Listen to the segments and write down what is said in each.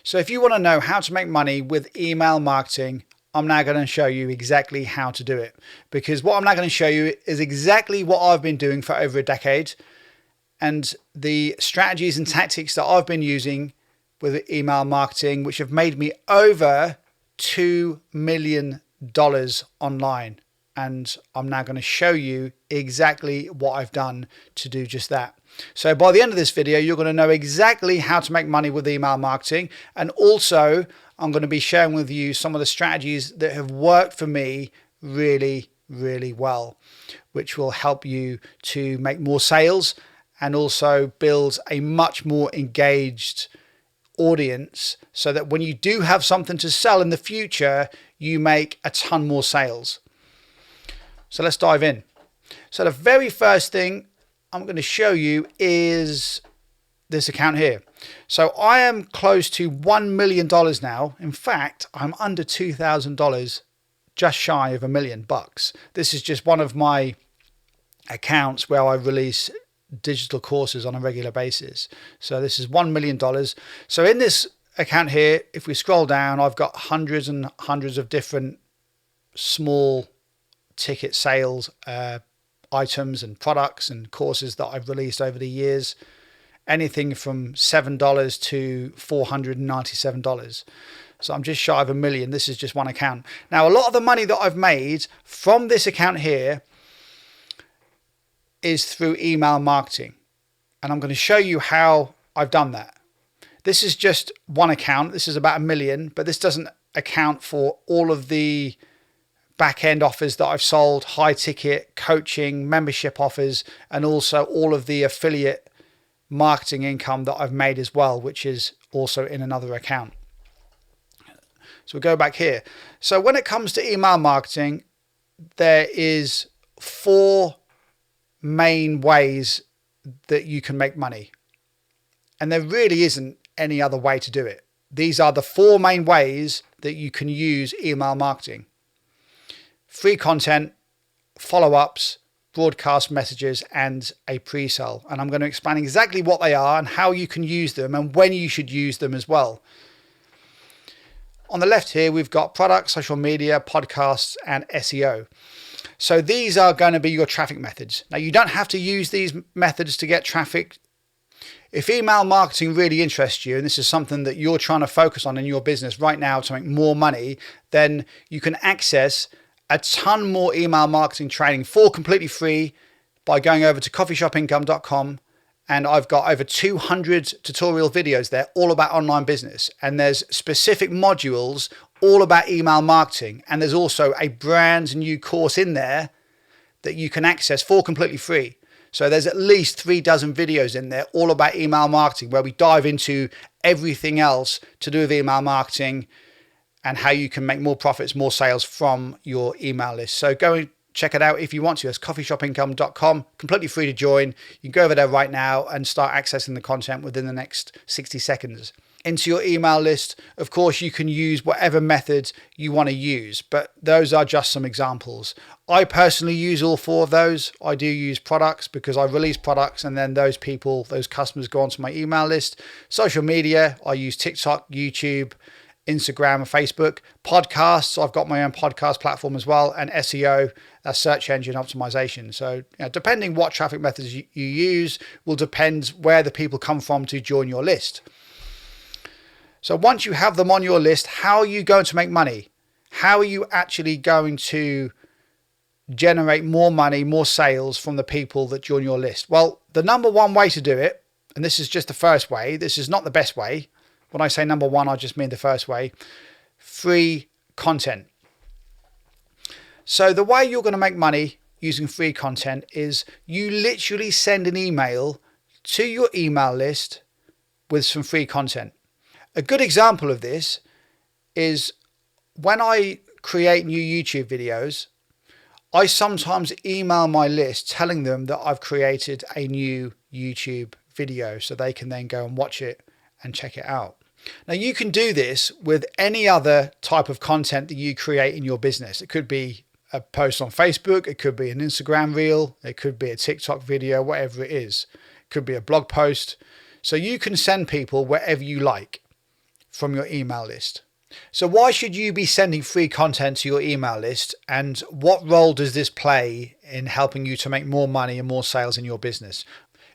So if you want to know how to make money with email marketing, I'm now going to show you exactly how to do it, because what I'm now going to show you is exactly what I've been doing for over a decade and the strategies and tactics that I've been using with email marketing, which have made me over $2 million online. And I'm now going to show you exactly what I've done to do just that. So by the end of this video, you're going to know exactly how to make money with email marketing. And also, I'm going to be sharing with you some of the strategies that have worked for me really, really well, which will help you to make more sales and also build a much more engaged audience, so that when you do have something to sell in the future, you make a ton more sales. So let's dive in. So the very first thing I'm going to show you is this account here. So I am close to $1 million now. In fact, I'm under $2,000, just shy of $1 million. This is just one of my accounts where I release digital courses on a regular basis. So this is $1 million. So in this account here, if we scroll down, I've got hundreds and hundreds of different small ticket sales items and products and courses that I've released over the years, anything from $7 to $497. So I'm just shy of $1 million. This is just one account. Now, a lot of the money that I've made from this account here is through email marketing, and I'm going to show you how I've done that. This is just one account. This is about $1 million, but this doesn't account for all of the back-end offers that I've sold, high ticket coaching, membership offers, and also all of the affiliate marketing income that I've made as well, which is also in another account. So we'll go back here. So when it comes to email marketing, there is 4 main ways that you can make money, and there really isn't any other way to do it. These are the 4 main ways that you can use email marketing: free content, follow-ups, broadcast messages, and a pre-sale. And I'm going to explain exactly what they are and how you can use them and when you should use them as well. On the left here, we've got products, social media, podcasts, and SEO. So these are going to be your traffic methods. Now, you don't have to use these methods to get traffic. If email marketing really interests you, and this is something that you're trying to focus on in your business right now to make more money, then you can access a ton more email marketing training for completely free by going over to coffeeshopincome.com. And I've got over 200 tutorial videos there, all about online business. And there's specific modules all about email marketing. And there's also a brand new course in there that you can access for completely free. So there's at least 3 dozen videos in there, all about email marketing, where we dive into everything else to do with email marketing and how you can make more profits, more sales from your email list. So go and check it out if you want to. It's coffeeshopincome.com, completely free to join. You can go over there right now and start accessing the content within the next 60 seconds. Into your email list, of course, you can use whatever method you want to use, but those are just some examples. I personally use all 4 of those. I do use products because I release products, and then those customers go onto my email list. Social media, I use TikTok, YouTube, Instagram, and Facebook. Podcasts, I've got my own podcast platform as well. And SEO, that's search engine optimization. So depending what traffic methods you use will depend where the people come from to join your list. So once you have them on your list, how are you going to make money? How are you actually going to generate more money, more sales from the people that join your list? Well, the number one way to do it, and this is just the first way, this is not the best way. When I say number one, I just mean the first way: free content. So the way you're going to make money using free content is you literally send an email to your email list with some free content. A good example of this is when I create new YouTube videos, I sometimes email my list telling them that I've created a new YouTube video so they can then go and watch it and check it out. Now, you can do this with any other type of content that you create in your business. It could be a post on Facebook, it could be an Instagram reel, it could be a TikTok video, whatever it is. It could be a blog post. So you can send people wherever you like from your email list. So why should you be sending free content to your email list, and what role does this play in helping you to make more money and more sales in your business?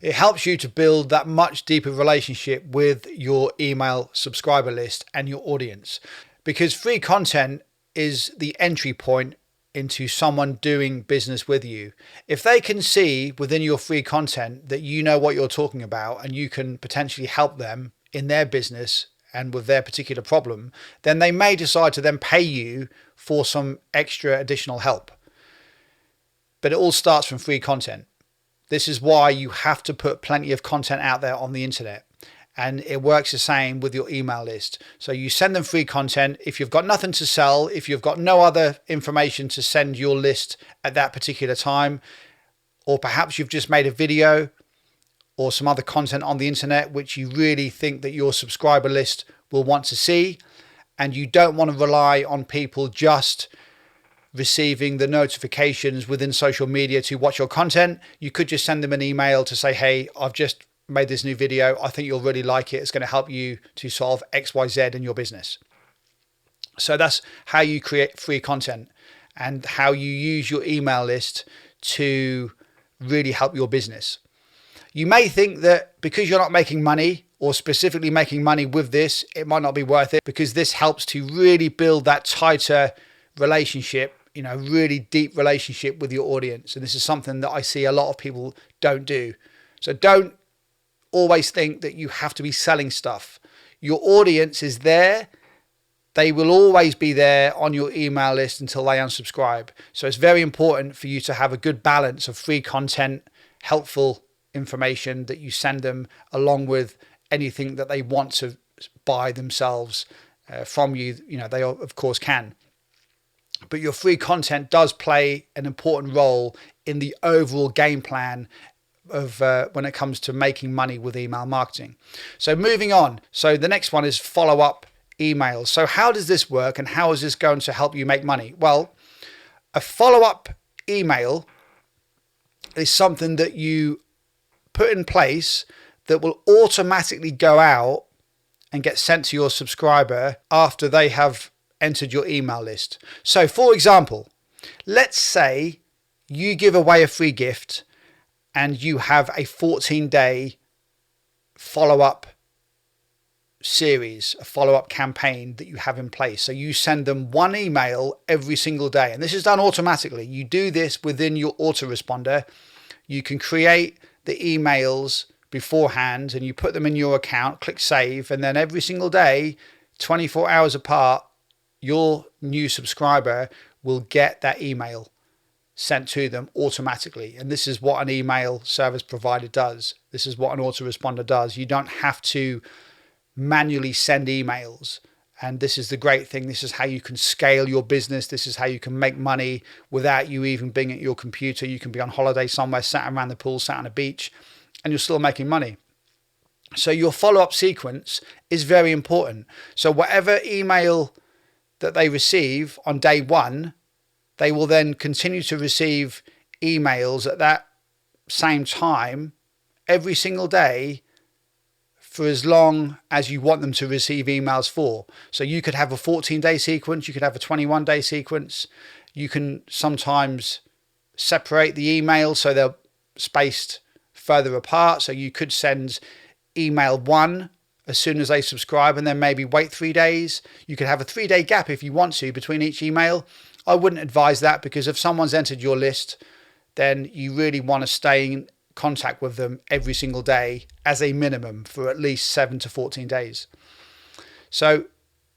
It helps you to build that much deeper relationship with your email subscriber list and your audience, because free content is the entry point into someone doing business with you. If they can see within your free content that you know what you're talking about and you can potentially help them in their business and with their particular problem, then they may decide to then pay you for some extra additional help. But it all starts from free content. This is why you have to put plenty of content out there on the internet. And it works the same with your email list. So you send them free content. If you've got nothing to sell, if you've got no other information to send your list at that particular time, or perhaps you've just made a video or some other content on the internet which you really think that your subscriber list will want to see, and you don't want to rely on people just receiving the notifications within social media to watch your content, you could just send them an email to say, hey, I've just made this new video. I think you'll really like it. It's going to help you to solve XYZ in your business. So that's how you create free content and how you use your email list to really help your business. You may think that because you're not making money, or specifically making money with this, it might not be worth it, because this helps to really build that tighter relationship, really deep relationship with your audience. And this is something that I see a lot of people don't do. So don't always think that you have to be selling stuff. Your audience is there. They will always be there on your email list until they unsubscribe. So it's very important for you to have a good balance of free content, helpful information that you send them, along with anything that they want to buy themselves from you. They of course can. But your free content does play an important role in the overall game plan of when it comes to making money with email marketing. So moving on. So the next one is follow-up emails. So how does this work, and how is this going to help you make money? Well, a follow-up email is something that you put in place that will automatically go out and get sent to your subscriber after they have entered your email list. So for example, let's say you give away a free gift and you have a 14-day follow-up series, a follow-up campaign that you have in place. So you send them one email every single day, and this is done automatically. You do this within your autoresponder. You can create the emails beforehand and you put them in your account, click save, and then every single day, 24 hours apart, your new subscriber will get that email sent to them automatically. And this is what an email service provider does. This is what an autoresponder does. You don't have to manually send emails. And this is the great thing. This is how you can scale your business. This is how you can make money without you even being at your computer. You can be on holiday somewhere, sat around the pool, sat on a beach, and you're still making money. So your follow-up sequence is very important. So whatever email that they receive on day one, they will then continue to receive emails at that same time every single day for as long as you want them to receive emails for. So you could have a 14-day sequence, you could have a 21-day sequence. You can sometimes separate the emails so they're spaced further apart. So you could send email 1 as soon as they subscribe and then maybe wait 3 days. You could have a 3-day gap if you want to between each email. I wouldn't advise that, because if someone's entered your list, then you really want to stay in contact with them every single day as a minimum for at least 7 to 14 days. So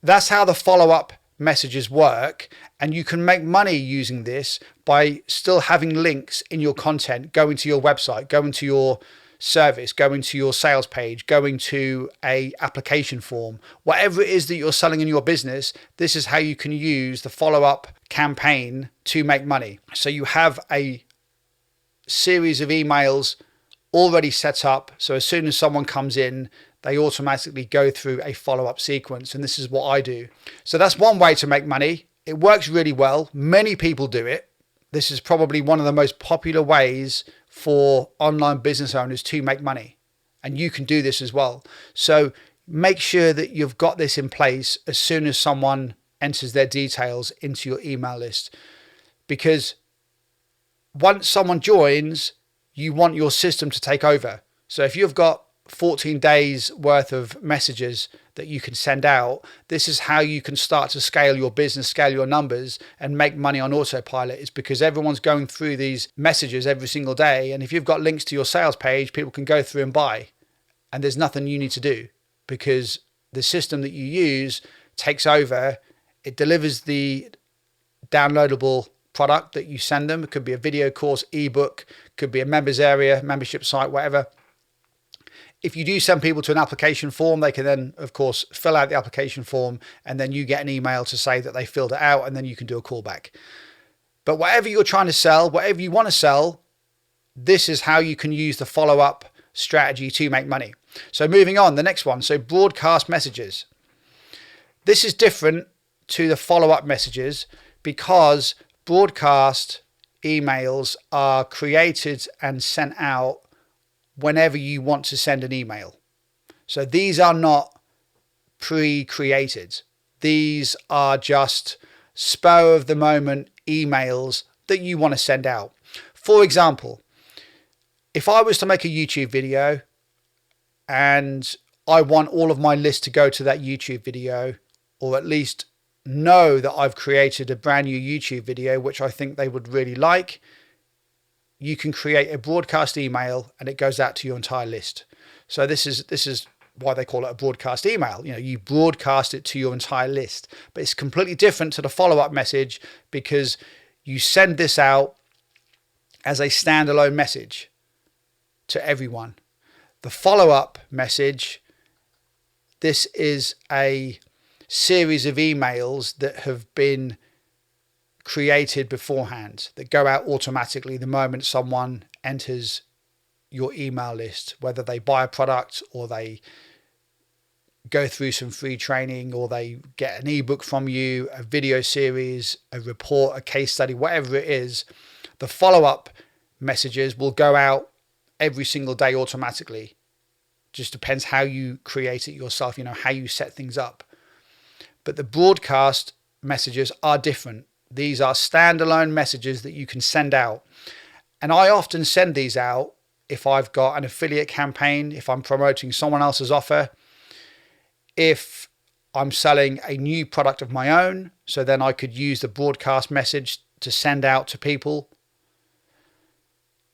that's how the follow-up messages work, and you can make money using this by still having links in your content, going to your website, going to your service, going to your sales page, going to a application form, whatever it is that you're selling in your business. This is how you can use the follow-up campaign to make money. So you have a series of emails already set up. So as soon as someone comes in, they automatically go through a follow-up sequence. And this is what I do. So that's one way to make money. It works really well. Many people do it. This is probably one of the most popular ways for online business owners to make money. And you can do this as well. So make sure that you've got this in place as soon as someone enters their details into your email list. Because once someone joins, you want your system to take over. So if you've got 14 days worth of messages that you can send out, this is how you can start to scale your business, scale your numbers, and make money on autopilot. It's because everyone's going through these messages every single day. And if you've got links to your sales page, people can go through and buy. And there's nothing you need to do, because the system that you use takes over. It delivers the downloadable product that you send them. It could be a video course, ebook, could be a members area, membership site, whatever. If you do send people to an application form, they can then, of course, fill out the application form, and then you get an email to say that they filled it out, and then you can do a callback. But whatever you're trying to sell, whatever you want to sell, this is how you can use the follow-up strategy to make money. So moving on, the next one. So broadcast messages. This is different to the follow-up messages because broadcast emails are created and sent out whenever you want to send an email. So these are not pre-created. These are just spur of the moment emails that you want to send out. For example, if I was to make a YouTube video and I want all of my list to go to that YouTube video, or at least know that I've created a brand new YouTube video, which I think they would really like, you can create a broadcast email and it goes out to your entire list. So this is why they call it a broadcast email. You know, you broadcast it to your entire list, but it's completely different to the follow-up message because you send this out as a standalone message to everyone. The follow-up message, this is a series of emails that have been created beforehand that go out automatically the moment someone enters your email list, whether they buy a product or they go through some free training or they get an ebook from you, a video series, a report, a case study, whatever it is. The follow-up messages will go out every single day automatically. Just depends how you create it yourself, you know, how you set things up. But the broadcast messages are different. These are standalone messages that you can send out. And I often send these out if I've got an affiliate campaign, if I'm promoting someone else's offer, if I'm selling a new product of my own. So then I could use the broadcast message to send out to people.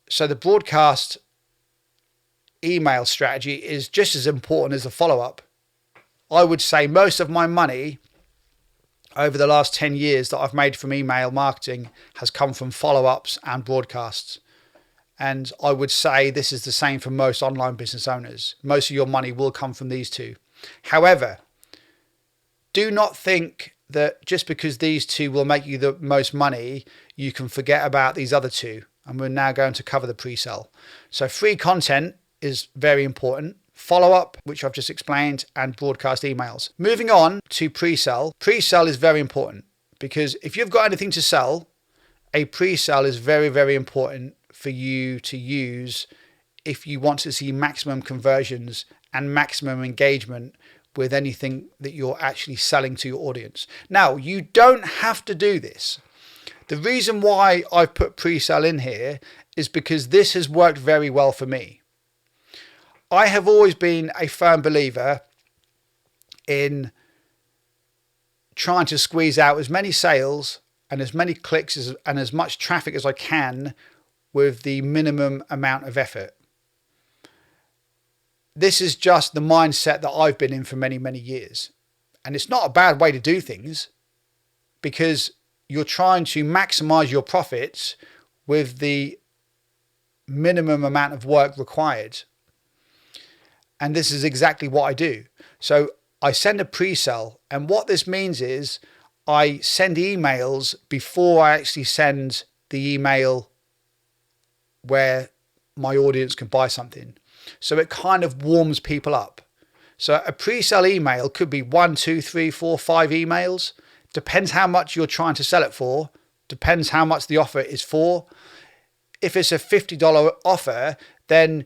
So the broadcast email strategy is just as important as the follow-up. I would say most of my money over the last 10 years that I've made from email marketing has come from follow-ups and broadcasts. And I would say this is the same for most online business owners. Most of your money will come from these two. However, do not think that just because these two will make you the most money, you can forget about these other two. And we're now going to cover the pre-sell. So free content is very important. Follow-up, which I've just explained, and broadcast emails. Moving on to pre-sell. Pre-sell is very important because if you've got anything to sell, a pre-sell is very, very important for you to use if you want to see maximum conversions and maximum engagement with anything that you're actually selling to your audience. Now, you don't have to do this. The reason why I've put pre-sell in here is because this has worked very well for me. I have always been a firm believer in trying to squeeze out as many sales and as many clicks and as much traffic as I can with the minimum amount of effort. This is just the mindset that I've been in for many, many years. And it's not a bad way to do things because you're trying to maximize your profits with the minimum amount of work required. And this is exactly what I do. So I send a pre-sell. And what this means is I send emails before I actually send the email where my audience can buy something. So it kind of warms people up. So a pre-sell email could be 1, 2, 3, 4, 5 emails. Depends how much you're trying to sell it for. Depends how much the offer is for. If it's a $50 offer, then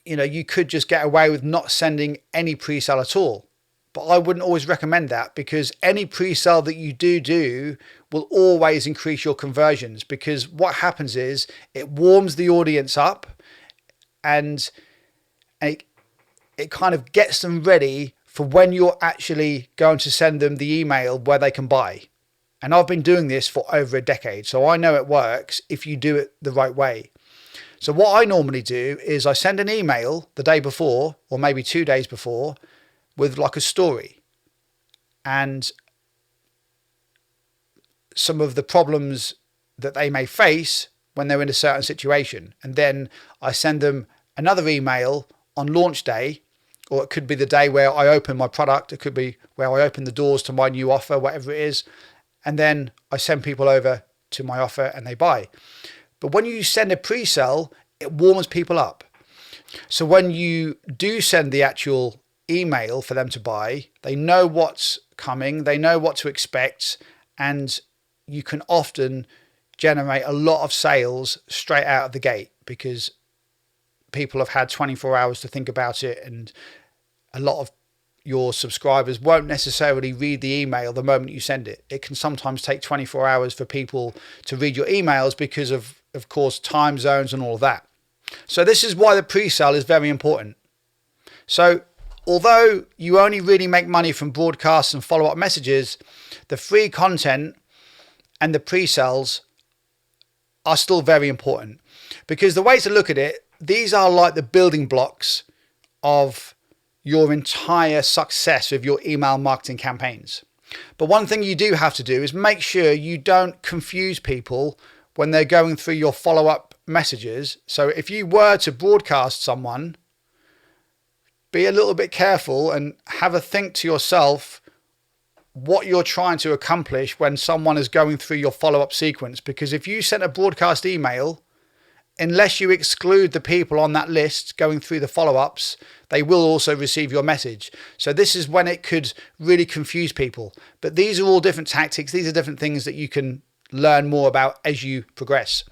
you could just get away with not sending any pre-sale at all. But I wouldn't always recommend that, because any pre-sale that you do will always increase your conversions, because what happens is it warms the audience up and it kind of gets them ready for when you're actually going to send them the email where they can buy. And I've been doing this for over a decade, so I know it works if you do it the right way. So what I normally do is I send an email the day before, or maybe 2 days before, with like a story and some of the problems that they may face when they're in a certain situation. And then I send them another email on launch day, or it could be the day where I open my product. It could be where I open the doors to my new offer, whatever it is. And then I send people over to my offer and they buy. But when you send a pre-sale, it warms people up. So when you do send the actual email for them to buy, they know what's coming, they know what to expect, and you can often generate a lot of sales straight out of the gate, because people have had 24 hours to think about it, and a lot of your subscribers won't necessarily read the email the moment you send it. It can sometimes take 24 hours for people to read your emails because of course, time zones and all of that. So this is why the pre-sale is very important. So although you only really make money from broadcasts and follow-up messages, the free content and the pre-sales are still very important, because the way to look at it, these are like the building blocks of your entire success with your email marketing campaigns. But one thing you do have to do is make sure you don't confuse people when they're going through your follow-up messages. So if you were to broadcast someone, be a little bit careful and have a think to yourself what you're trying to accomplish when someone is going through your follow-up sequence. Because if you send a broadcast email, unless you exclude the people on that list going through the follow-ups, they will also receive your message. So this is when it could really confuse people. But these are all different tactics. These are different things that you can learn more about as you progress.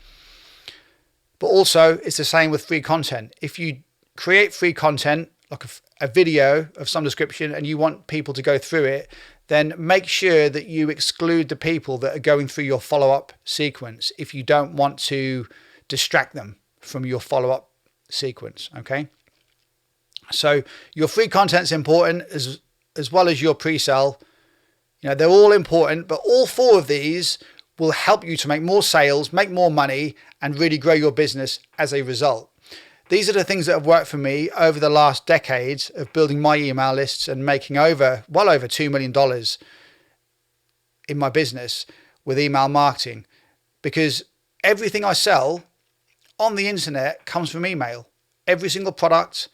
But also, it's the same with free content. If you create free content, like a video of some description, and you want people to go through it, then make sure that you exclude the people that are going through your follow-up sequence if you don't want to distract them from your follow-up sequence. Okay, so your free content is important as well as your pre-sale. They're all important, but all four of these will help you to make more sales, make more money, and really grow your business as a result. These are the things that have worked for me over the last decades of building my email lists and making well over $2 million in my business with email marketing, because everything I sell on the internet comes from email. Every single product,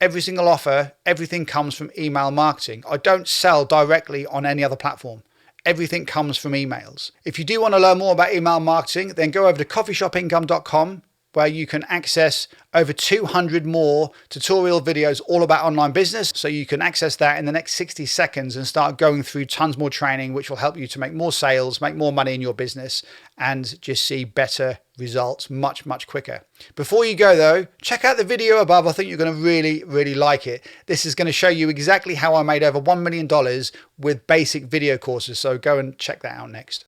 every single offer, everything comes from email marketing. I don't sell directly on any other platform. Everything comes from emails. If you do want to learn more about email marketing, then go over to coffeeshopincome.com, where you can access over 200 more tutorial videos all about online business. So you can access that in the next 60 seconds and start going through tons more training, which will help you to make more sales, make more money in your business, and just see better results much, much quicker. Before you go though, check out the video above. I think you're going to really, really like it. This is going to show you exactly how I made over $1 million with basic video courses. So go and check that out next.